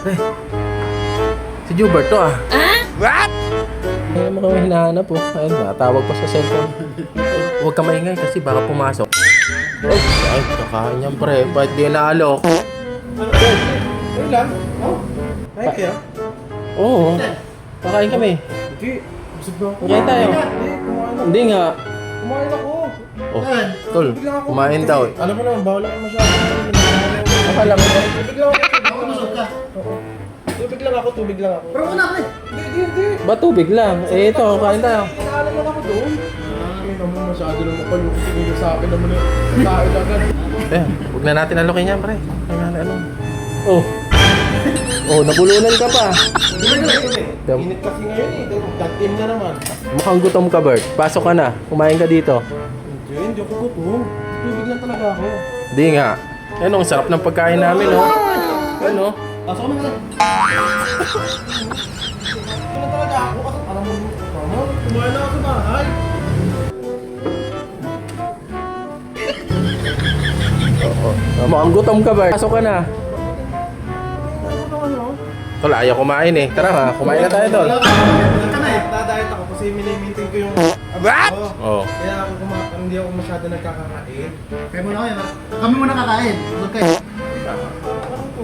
Eh, si Jubert to ah. What? Ayun mo kami hinahanap po. Ayun, natawag pa sa cellphone. Huwag ka maingay kasi baka pumasok. Oh, ay, kakain yan pre. Ba't di naalok? Ayun lang. Oh. Kaya kaya? Oo. Kakain kami. Hindi. Busog na ako. Kumain tayo. Hindi, kumain ako. Hindi nga. Kumain ako. Oh, tol, kumain daw. Alam mo naman, bawal ako masyado. Akala mo ba? Tubig lang ako. Tubig lang ako, tubig lang ako. Pero wala ka eh. Hindi. Ba tubig lang? Eh ito, kain tayo. Inaalam mo ako doon. Ay, naman masyado lang mapalukot. Tingin sa akin naman yung kain agad. Eh, huwag na natin alokin yan, pre. Kaya na ano. Oh. Oh, nabulunan ka pa. Init kasi ngayon eh. Datim na naman. Mukhang gutom ka, Bert. Pasok ka na. Kumain ka dito. Hindi ako gutom. Tubig lang talaga ako. Di nga. Ano, ang sarap ng pagkain namin, oh. Ano? Pasok mo na. Ito na talaga ako kasi parang kumain na ako sa bahay. Oo. Mukhang gutom ka, Bert. Pasok ka na. Tol, ayaw kumain eh. Tara ha, kumain na tayo, tol. Nagda-diet ako kasi minimaintain ko yung What? Oo. Oh. Kaya ako hindi ako masyado nagkakakain. Kaya muna kayo. Kami muna kakain. Busog kayo. Parang to,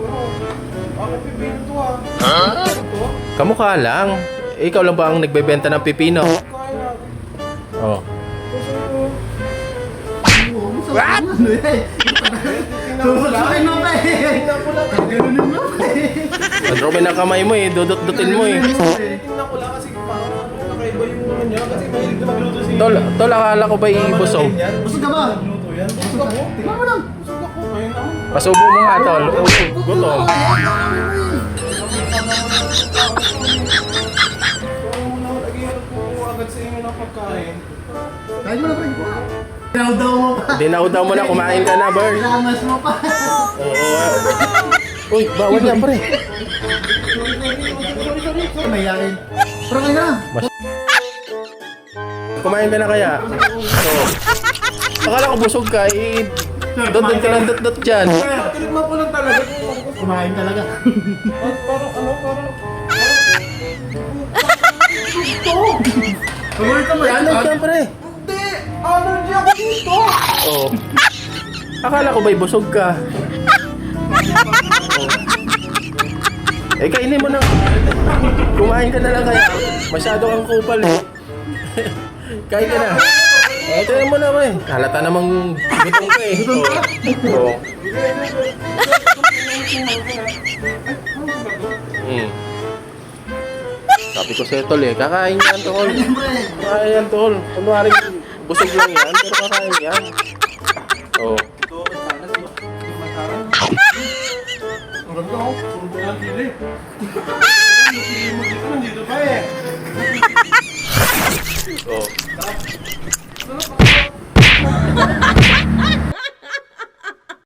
bakit pipino to ah? Ito? Kamukha lang. Eh, ikaw lang ba ang nagbebenta ng pipino? Kaya natin. Oh. Gusto ko. What? Ano eh? Tingnan ko lang. Susukin mo pa eh. Tingnan ko lang. Ganunin mo pa eh. Nadrope ng kamay mo eh. Dudot-dutin mo eh. Tingnan ko lang kasi parang nakaiba yung ano niya. Kasi mahilig na magluto si... Tol, akala ko ba ibusog? Busog ka ba? Nagluto yan. Busog ako. Tingnan mo lang. Busog ako. Ngayon naman. Pasubo mo nga, tol. Gutom. Kung muna nag-iharap ko agad sa inyo ng pagkain. Kain mo na pa. Dinaw-daw mo pa. Dinaw-daw mo na, kumain ka na, Bert. Lamas mo pa. Oo. Uy, bawal yan, pre. May yakin. Pero kayo na. Kumain ka na kaya? Oo. Akala ko busog ka, eh. Dot ka lang dot dyan. Tinigman ko lang talaga. Kumain talaga. Parang ano, parang... Paborito mo yan? Ano yan, pre? Hindi! Allergy ako dito! Oo. Akala ko ba'y busog ka? Eh, kainin mo na. Kumain ka na lang kaya. Masyado kang kupal eh. Kain ka na. Eh, kain mo na ba eh. Halata namang gutom ka eh. Oo. Hmm. Sabi ko sa'yo, tol eh. Kakain yan, tol. Kakain yan, tol. Kunwaring busog lang yan, pero kakain yan. Oo. Ang ganda ako. Surdo lang sili. Nandito pa eh. Oo.